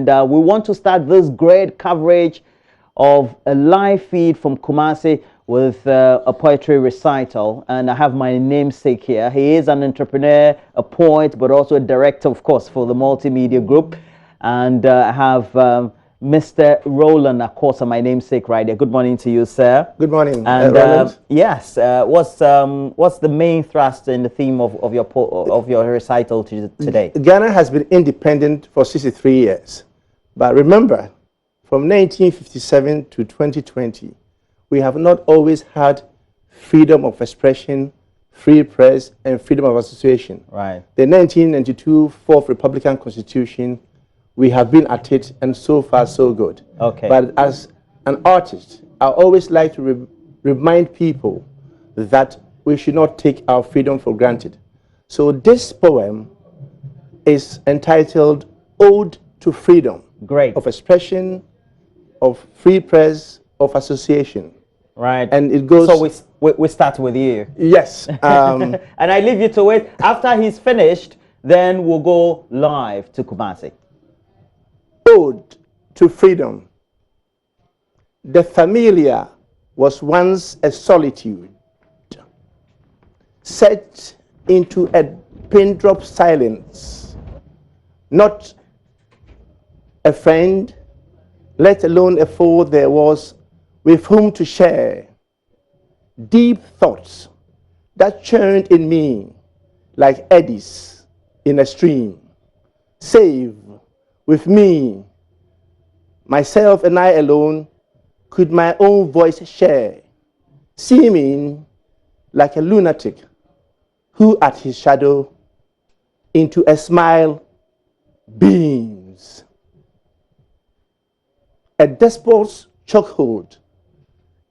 we want to start this great coverage of a live feed from Kumasi with a poetry recital. And I have my namesake here. He is an entrepreneur, a poet, but also a director, of course, for the multimedia group. And I have Mr. Roland Akosah, my namesake, right there. Good morning to you, sir. Good morning, and Roland. Yes, what's the main thrust in the theme of your recital today? Ghana has been independent for 63 years, but remember, from 1957 to 2020, we have not always had freedom of expression, free press, and freedom of association. Right. The 1992 Fourth Republican Constitution, we have been at it, and so far so good. Okay. But as an artist, I always like to remind people that we should not take our freedom for granted. So this poem is entitled Ode to Freedom. Great. Of expression, of free press, of association. Right. And it goes... So we start with you. Yes. And I leave you to it. After he's finished, then we'll go live to Kumasi. Ode to Freedom. The familiar was once a solitude, set into a pin drop silence, not a friend, let alone a foe there was with whom to share deep thoughts that churned in me like eddies in a stream, save with me, myself and I alone, could my own voice share, seeming like a lunatic who at his shadow into a smile beams. A despot's chokehold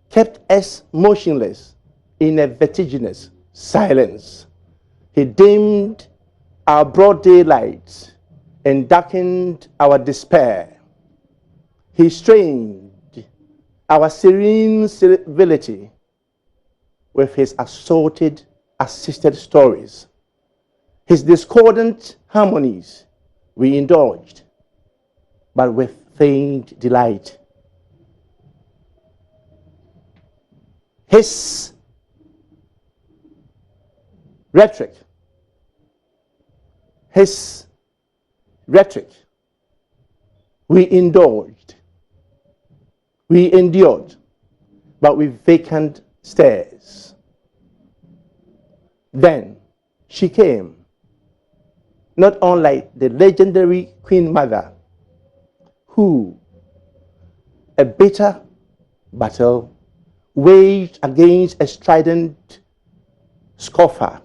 kept us motionless in a vertiginous silence. He dimmed our broad daylight and darkened our despair. He strained our serene civility with his assorted, assisted stories. His discordant harmonies we indulged, but with feigned delight. His rhetoric, we indulged, we endured, but with vacant stares. Then she came, not unlike the legendary Queen Mother, who, a bitter battle, waged against a strident scoffer.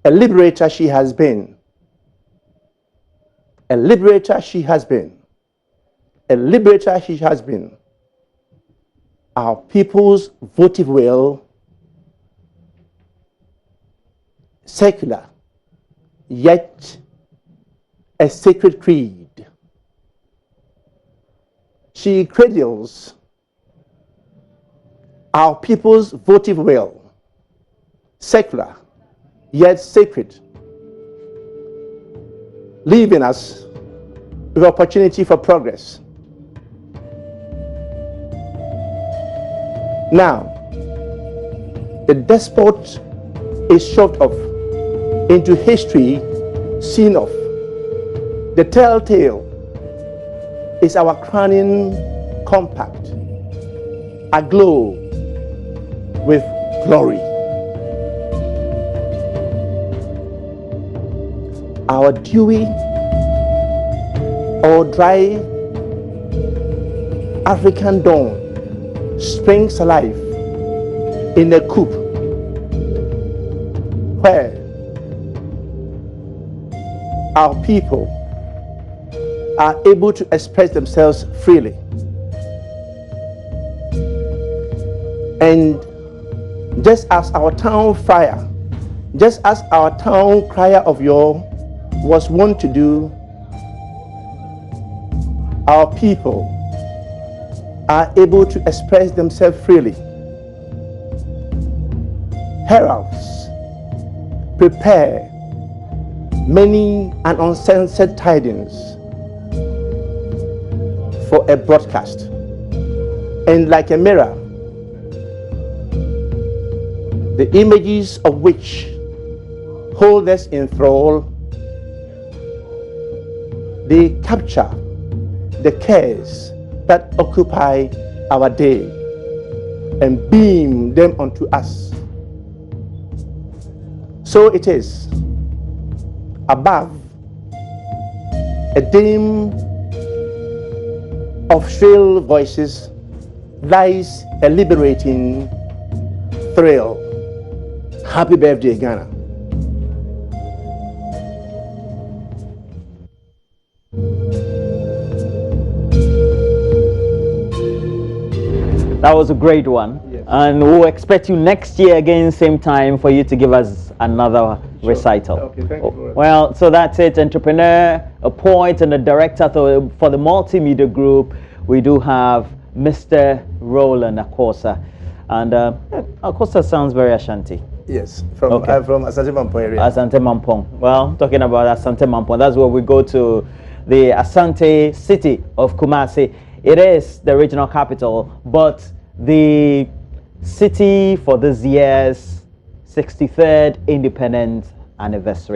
A liberator she has been. A liberator she has been. A liberator she has been. Our people's votive will, secular, yet a sacred creed. She cradles our people's votive will, secular, yet sacred, leaving us with opportunity for progress. Now, the despot is shoved off into history, seen off. The telltale is our crowning compact, aglow with glory. Our dewy or dry African dawn springs alive in a coop where our people are able to express themselves freely. And just as our town crier of yore was wont to do, our people are able to express themselves freely. Heralds prepare many and uncensored tidings for a broadcast. And like a mirror, the images of which hold us in thrall, they capture the cares that occupy our day and beam them onto us. So it is, above a dim of shrill voices lies a liberating thrill. Happy birthday, Ghana. That was a great one. Yes. And we'll expect you next year again, same time, for you to give us another recital. Okay, thank you very much. Well, so that's it. Entrepreneur, a poet, and a director for the multimedia group. We do have Mr. Roland Akosah. And Akosah sounds very Ashanti. Yes, from Okay. I'm from Asante Mampong area. Asante Mampong. Well, talking about Asante Mampong, that's where we go to the Asante city of Kumasi. It is the regional capital, but the city for this year's 63rd independence anniversary.